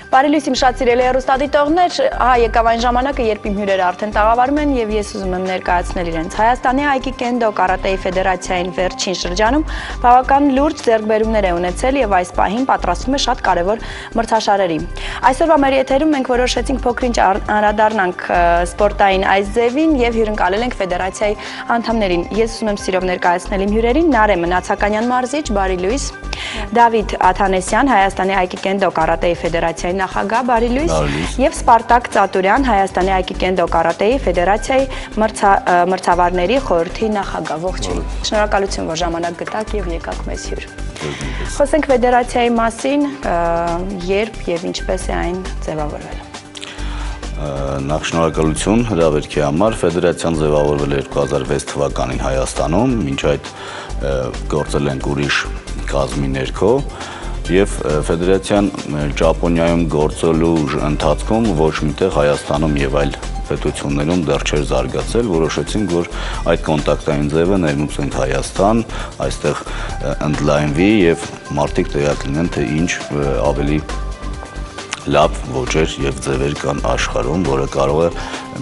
Բարի լույս իմ շատ սիրելի հեռուստադիտողներ, եկավ այն ժամանակը, երբ իմ հյուրերը արդեն տաղավարում են եւ ես ուզում եմ ներկայացնել իրենց։ Հայաստանի Այկի կենդո կարատեի ֆեդերացիային վերջին շրջանում բավական լուրջ ձեռքբերումներ է ունեցել եւ այս պահին պատրաստվում է շատ կարեւոր մրցաշարերի։ Այսօրվա մեր եթերում մենք որոշեցինք փոքրինչ անդրադառնանք սպորտային այս ձևին եւ հյուրընկալել ենք ֆեդերացիայի անդամներին։ Ես ուզում եմ սիրով ներկայացնել իմ հյուրերին՝ Նարէ Մնացականյան մարզիչ, բարի լույս, Դավիթ Աթանեսյան, Հայաստանի Այկի կենդո կարատեի ֆեդերացիայի նախագահ, բարի լույս, եւ Սպարտակ Ծատուրյան, Հայաստանի Այկի կենդո կարատեի ֆեդերացիայի մրցավարների խորհրդի նախագահ։ Ողջույն։ Շնորհակալություն, որ ժամանակ գտաք եւ եկաք մեզ հյուր։ Խոսենք ֆեդերացիայի մասին, երբ եւ ինչպես է այն ձևավորվել։ Նախ շնորհակալություն հրավերքի համար։ Ֆեդերացիան ձևավորվել է 2006 թվականին Հայաստանում, մինչ այդ գործել ենք ուրիշ կազմի ներքո եւ ֆեդերացիան Ճապոնիայում գործելու ընթացքում ոչ միտեղ Հայաստանում եւ այլ պետություններում դեռ չէր զարգացել, որոշեցինք, որ այդ կոնտակտային ձևը ներմուծենք Հայաստան, այստեղ ընդլայնվի եւ մարդիկ տեղյակ լինեն, թե ինչ ավելի լավ ոճեր եւ ձևեր կան աշխարհում, որը կարող է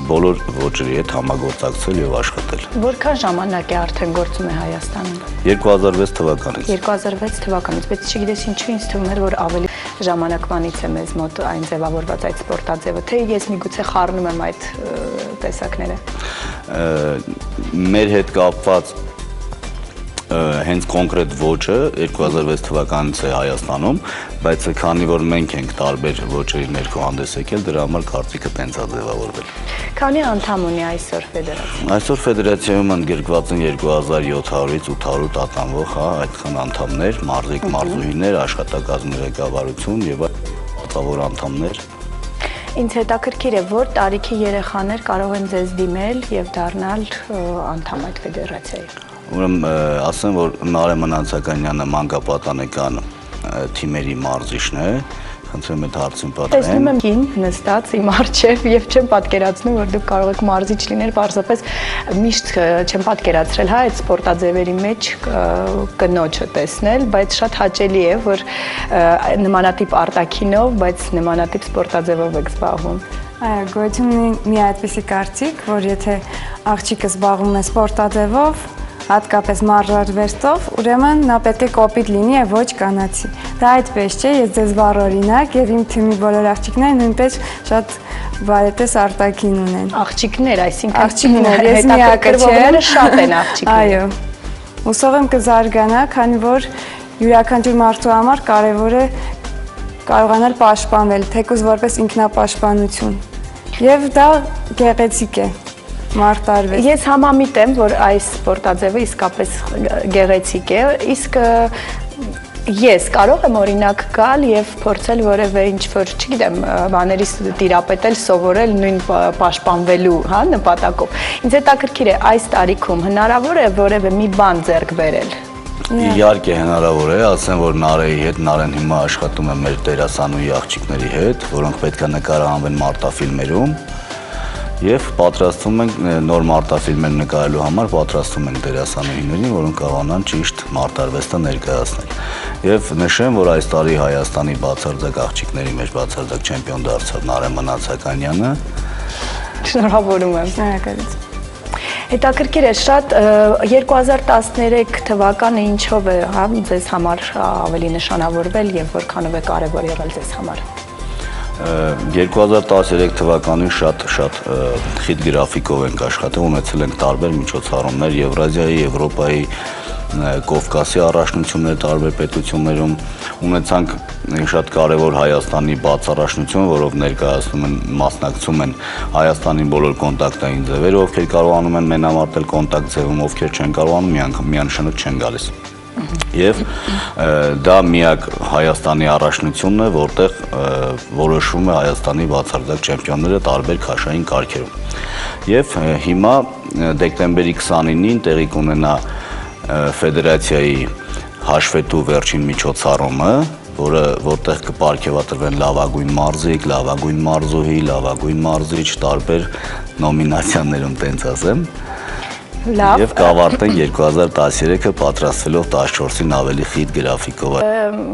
բոլոր ոճերի հետ համագործակցել եւ աշխատել։ Որքան ժամանակ է արդեն գործում է Հայաստանում։ 2006 թվականից։ 2006 թվականից, բայց չգիտես ինչու ինձ թվում էր, որ ավելի ժամանակվանից է մեզ մոտ այն ձևավորված այդ սպորտաձևը, թե ես միգուցե խառնում եմ այդ տեսակները։ Մեր հետ կապված հենց կոնկրետ ոճը 2006 թվականից է Հայաստանում, բայց քանի որ մենք ենք տարբեր ոճերի ներքո հանդես եկել, դրա համար կարծիքը տենց է ձևավորվել։ Քանի անդամ ունի այսօր ֆեդերացիան։ Այսօր ֆեդերացիայում ընդգրկված են 2700-ից 800 տատանվող, այդքան անդամներ, մարզիկ, մարզուհիներ, աշխատակազմի ղեկավարություն եւ այլ անդամներ։ Ինձ հետաքրքիր է, որ տարիքի երեխաներ կարող են ձեզ դիմել եւ դառնալ անդամ այդ ֆեդերացիայի։ Ուրեմն ասեմ, որ Նարէ Մնացականյանը մանկապատանեկան թիմերի մարզիչն է, խնդրեմ այդ հարցին պատասխանեմ։ Տեսնում եմ կին նստած իմ առջև եւ չեմ պատկերացնում, որ դուք կարող եք մարզիչ լինել, պարզապես միշտ չեմ պատկերացրել, հա, այդ սպորտաձևերի մեջ կնոջը տեսնել, բայց շատ հաճելի է, որ նմանատիպ արտաքինով, բայց նմանատիպ սպորտաձևով եք զբաղվում։ Այո, գոյություն ունի մի այդպիսի կարծիք, որ եթե աղջիկը զբաղվում է սպորտաձևով, հատկապես մարզարվեստով, ուրեմն նա պետք է կոպիտ լինի եւ ոչ կանացի։ Դա այդպես չէ, ես ձեզ վառ օրինակ եւ իմ թիմի բոլոր աղջիկները նույնպես շատ բարետես արտաքին ունեն։ Աղջիկներ, այսինքն աղջիկներ, ես միակրվողները շատ են աղջիկներ։ Այո։ Հուսով եմ կզարգանա, քանի որ յուրաքանչյուր մարդու համար կարեւոր է կարողանալ պաշտպանվել, թեկուզ որպես ինքնապաշտպանություն։ Եվ դա գեղեցիկ է։ Ես համամիտ եմ, որ այս սպորտաձևը իսկապես գեղեցիկ է, իսկ ես կարող եմ օրինակ գալ եւ փորձել որևէ ինչ-որ, չգիտեմ, բաներից տիրապետել, սովորել նույն պաշտպանվելու, հա, նպատակով։ Ինձ հետաքրքիր է, այս տարիքում հնարավոր է որևէ մի բան ձեռք բերել։ Իհարկե հնարավոր է, ասեմ, որ Նարեի հետ, Նարեն հիմա աշխատում է մեր դերասանուհի աղջիկների հետ, որոնք պետք է նկարահանվեն մարտաֆիլմերում։ Եվ պատրաստվում ենք նոր մարտաֆիլմեր նկարելու համար, պատրաստվում ենք դերասանուհիներին, որոնք կարողանան ճիշտ մարտարվեստը ներկայացնել։ Եվ նշեմ, որ այս տարի Հայաստանի բացարձակ աղջիկների մեջ բացարձակ չեմպիոն դարձավ Նարէ Մնացականյանը։ Շնորհավորում եմ։ Շնորհակալություն։ Հետաքրքիր է շատ 2013 թվականը ինչով է, հա, ձեզ համար ավելի նշանավորվել եւ որքանով է կարեւոր եղել ձեզ համար։ 2013 թվականին շատ խիտ գրաֆիկով ենք աշխատել, ունեցել ենք տարբեր միջոցառումներ Եվրազիայի, Եվրոպայի, Կովկասի առաջնություններ տարբեր պետություններում, ունեցանք շատ կարևոր Հայաստանի բաց առաջնություն, որով ներկայացնում են, մասնակցում են Հայաստանի բոլոր կոնտակտային ձևերը, ովքեր կարողանում են մենամարտել կոնտակտ ձևում, ովքեր չեն կարողանում, միանշանակ չեն գալիս։ Եվ դա միակ Հայաստանի առաջնությունն է, որտեղ որոշվում է Հայաստանի բացարձակ չեմպիոնները տարբեր քաշային կարգերում։ Եվ հիմա դեկտեմբերի 29-ին տեղի կունենա ֆեդերացիայի հաշվետու վերջին միջոցառումը, որտեղ կպարգևատրվեն լավագույն մարզիկ, լավագույն մարզուհի, լավագույն մարզիչ, տարբեր նոմինացիաներում տենց ասեմ։ Լավ։ Եվ կավարտենք 2013-ը պատրաստվելով 14-ին ավելի խիտ գրաֆիկով։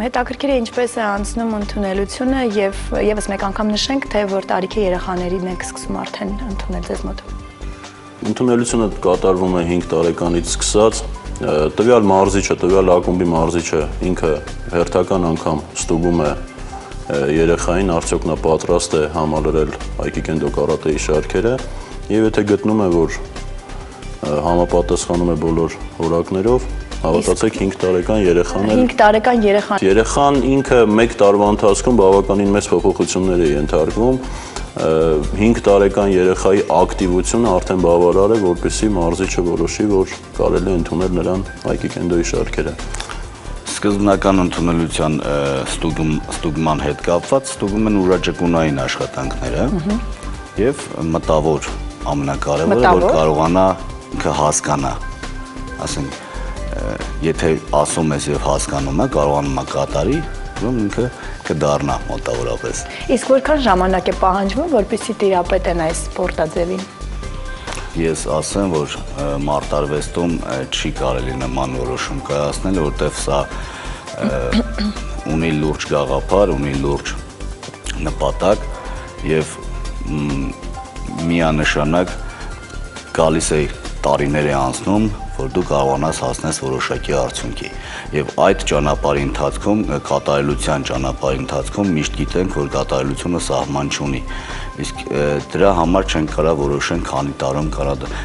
Հետաքրքիր է ինչպես է անցնում ընդունելությունը եւ եւս մեկ անգամ նշենք, թե որ տարիքի երեխաներին եք սկսում արդեն ընդունել ձեզ մոտ։ Ընդունելությունը կատարվում է 5 տարեկանից սկսած, տվյալ մարզիչը, տվյալ ակումբի մարզիչը ինքը հերթական անգամ ստուգում է երեխային, արդյոք նա պատրաստ է համալրել Այկիկենդո կարատեի շարքերը, եւ եթե գտնում է, որ համապատասխանում է բոլոր որակներով, հավատացեք 5 տարեկան երեխան է։ 5 տարեկան երեխան։ Երեխան ինքը 1 տարվա ընթացքում բավականին մեծ փոփոխություններ է ենթարկվում։ 5 տարեկան երեխայի ակտիվությունը արդեն բավարար է, որպեսզի մարզիչը որոշի, որ կարելի է ընդունել նրան Այկիկենդոյի շարքերը։ Սկզբնական ընդունելության ստուգման հետ կապված ստուգում են ուրաջկունային աշխատանքները եւ մտավոր ամենակարևորը, որ կարողանա ինքը հասկանա, ասենք, եթե ասում ես եւ հասկանում է, կարողանում է կատարի, ուրեմն ինքը կդառնա մոտավորապես։ Իսկ որքան ժամանակ է պահանջվում, որպեսզի տիրապետեն այս սպորտաձևին։ Ես ասեմ, որ մարտարվեստում չի կարելի նման որոշում կայացնել, որտեղ սա ունի լուրջ գաղափար, ունի լուրջ նպատակ եւ միանշանակ գալիս է տարիներ է անցնում, որ դու կարողանաս հասնես որոշակի արդյունքի։ Եվ այդ ճանապարհի ընթացքում, կատարելության ճանապարհի ընթացքում միշտ գիտենք, որ կատարելությունը սահման չունի։ Իսկ դրա համար չենք կարող որոշենք քանի տարում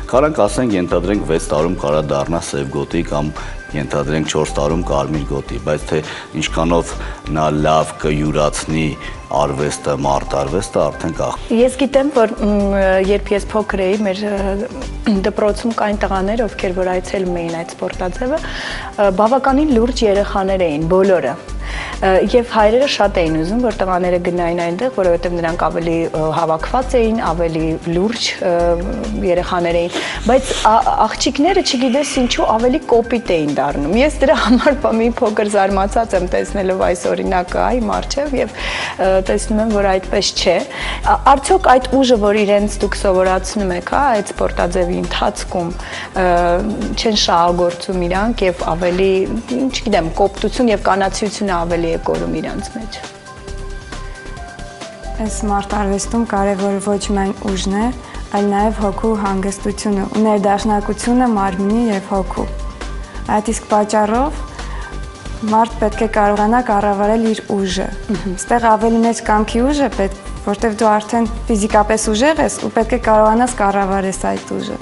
կարանք ասենք ենթադրենք 6 տարում կարա դառնա սև գոտի կամ ենթադրենք 4 տարում կարմիր գոտի, բայց թե ինչքանով նա լավ կյուրացնի արվեստը, մարտարվեստը արդեն կախ։ Ես գիտեմ, որ երբ ես փոքր էի, մեր դպրոցում կային տղաներ, ովքեր որ այցելում էին այդ սպորտաձևը, բավականին լուրջ երեխաներ էին, բոլորը։ Եվ հայրերը շատ էին ուզում, որ տղաները գնային այնտեղ, որովհետև նրանք ավելի հավաքված էին, ավելի լուրջ երեխաներ էին, բայց աղջիկները չգիտես ինչու ավելի կոպիտ էին դառնում։ Ես դրա համար մի փոքր զարմացած եմ տեսնելով այս օրինակը իմ առջև եւ տեսնում եմ, որ այդպես չէ։ Արդյոք այդ ուժը, որ իրենց դուք սովորացնում եք, այդ սպորտաձևի ընթացքում չեն շահագործում իրանք եւ ավելի, չգիտեմ, կոպտություն եւ կանացիությունը ավելի է կորում իրանց մեջ։ Այս մարտարվեստում կարևորը ոչ միայն ուժն է, այլ նաև հոգու հանգստությունը ու ներդաշնակությունը մարմինի եւ հոգու։ Այդ իսկ պատճառով մարդ պետք է կարողանա կառավարել իր ուժը։ Այստեղ ավելի մեծ կամքի ուժ է պետք, որտեղ դու արդեն ֆիզիկապես ուժեղ ես ու պետք է կարողանաս կառավարես այդ ուժը։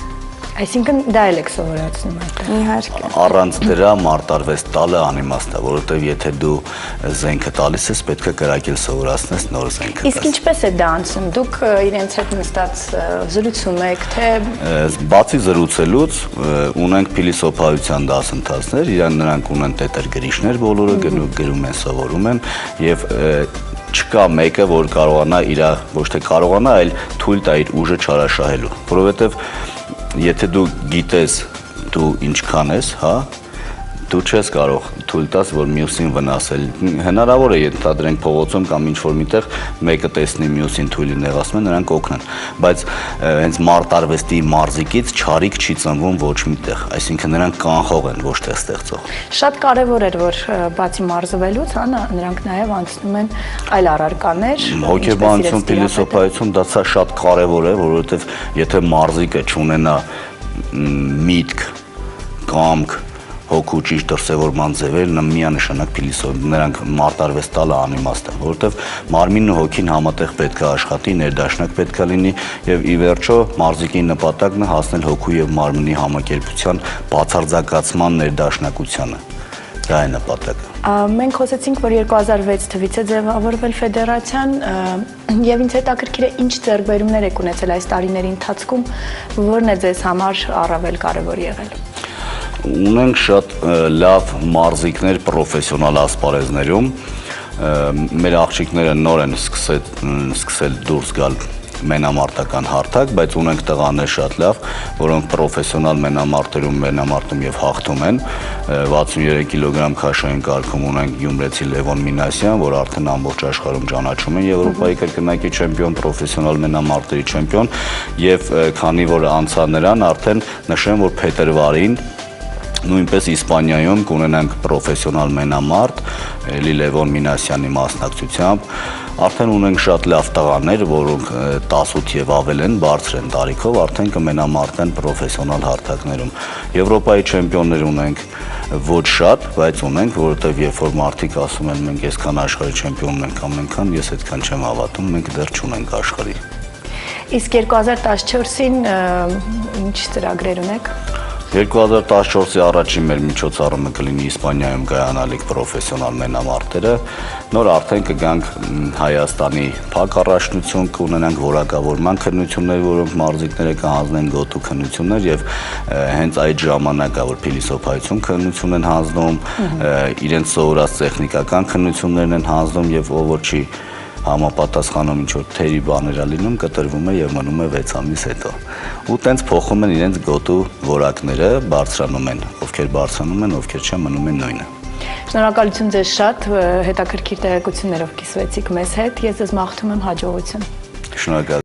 Այսինքն դա էլ եք սովորացնում այդտեղ։ Իհարկե։ Առանց դրա մարտարվեստ տալը անիմաստ է, որովհետև եթե դու զենքը տալիս ես, պետք է կրակել սովորացնես նոր զենքը։ Իսկ ինչպես է դա անցնում։ Դուք իրենց հետ նստած զրուցում եք, թե բացի զրուցելուց ունենք փիլիսոփայության դասընթացներ, նրանք ունեն տետերգրիչներ, բոլորը գրում են, սովորում են եւ չկա մեկը, որ կարողանա իր ոչ թե կարողանա, այլ թույլ տա իր ուժը չարաշահելու, որովհետև եթե դու գիտես դու ինչքան ես, հա, դու չես կարող թույլ տաս, որ մյուսին վնասել։ Հնարավոր է ենթադրենք փողոցում կամ ինչ-որ միտեղ մեկը տեսնի մյուսին թույլ լինել, ասում են նրանք օգնեն, բայց հենց մարտարվեստի մարզիկից չարիք չի ծնվում ոչ միտեղ, այսինքն նրանք կանխող են, ոչ թե ստեղծող։ Շատ կարևոր էր, որ բացի մարզվելուց, նրանք նաև անցնում են այլ առարկաներ։ Հոգեբանություն, փիլիսոփայություն դա շատ կարևոր է, որովհետև եթե մարզիկը չունենա միտք, կամք, հոգու ճիշտ դրսևորման ձևեր, միանշանակ փիլիսոփա, նրանք մարտարվեստ տալը անիմաստ է, որովհետև մարմինն ու հոգին համատեղ պետք է աշխատի, ներդաշնակ պետք է լինի եւ ի վերջո մարզիկի նպատակն է հասնել հոգու եւ մարմնի համակերպության բացարձակացման ներդաշնակությանը։ Դա է նպատակը։ Մենք խոսեցինք, որ 2006 թվականից է ձևավորվել ֆեդերացիան եւ ինձ հետաքրքիր է ինչ ձեռքբերումներ եք ունեցել այս տարիների ընթացքում, որն է ձեզ համար առավել կարեւոր եղել։ Ունենք շատ լավ մարզիկներ պրոֆեսիոնալ ասպարեզներում, մեր աղջիկները նոր են սկսել դուրս գալ մենամարտական հարթակ, բայց ունենք տղաներ շատ լավ, որոնք պրոֆեսիոնալ մենամարտում եւ հաղթում են։ 63 կիլոգրամ քաշային կարգում ունենք գյումրեցի Լևոն Մինասյան, որ արդեն ամբողջ աշխարհում ճանաչում են Եվրոպայի կրկնակի չեմպիոն, պրոֆեսիոնալ մենամարտերի չեմպիոն, եւ քանի որ անցա նրան, արդեն նշեմ, որ փետրվարին նույնպես Իսպանիայում կունենանք պրոֆեսիոնալ մենամարտ Էլի Լևոն Մինասյանի մասնակցությամբ։ Արդեն ունենք շատ լավ տղաներ, որոնք 18 եւ ավել են, բարձր են տարիքով, արդեն կմենամարտեն պրոֆեսիոնալ հարթակներում։ Եվրոպայի չեմպիոններ ունենք ոչ շատ, բայց ունենք, որովհետեւ երբ որ մարդիկ ասում են մենք այսքան աշխարհի չեմպիոն ունենք կամ այնքան, ես այդքան չեմ հավատում, մենք դեռ չունենք աշխարհի։ Իսկ 2014-ին ինչ ծրագրեր ունեք։ 2014-ի առաջին մեր միջոցառումը կլինի Իսպանիայում կայանալիք պրոֆեսիոնալ մենամարտերը, նոր արդեն կգանք Հայաստանի փակ առաջնություն, կունենանք որակավորման քննություններ, որոնք մարզիկները կհանձնեն գոտու քննություններ եւ հենց այդ ժամանակա որ փիլիսոփայություն քննություն են հանձնում, իրենց սովորած տեխնիկական քննություններն են հանձնում եւ ով որ չի համապատասխանում ինչ որ թերի բաներ լինում, կտրվում է եւ մնում է 6 ամիս հետո։ Ու տենց փոխում են իրենց գոտու որակները, բարձրանում են, ովքեր բարձրանում են, ովքեր չեն, մնում են նույնը։ Շնորհակալություն ձեզ շատ, հետաքրքիր տեղեկություններով կիսվեցիք մեզ հետ։ Ես ձեզ մաղթում եմ հաջողություն։ Շնորհակալ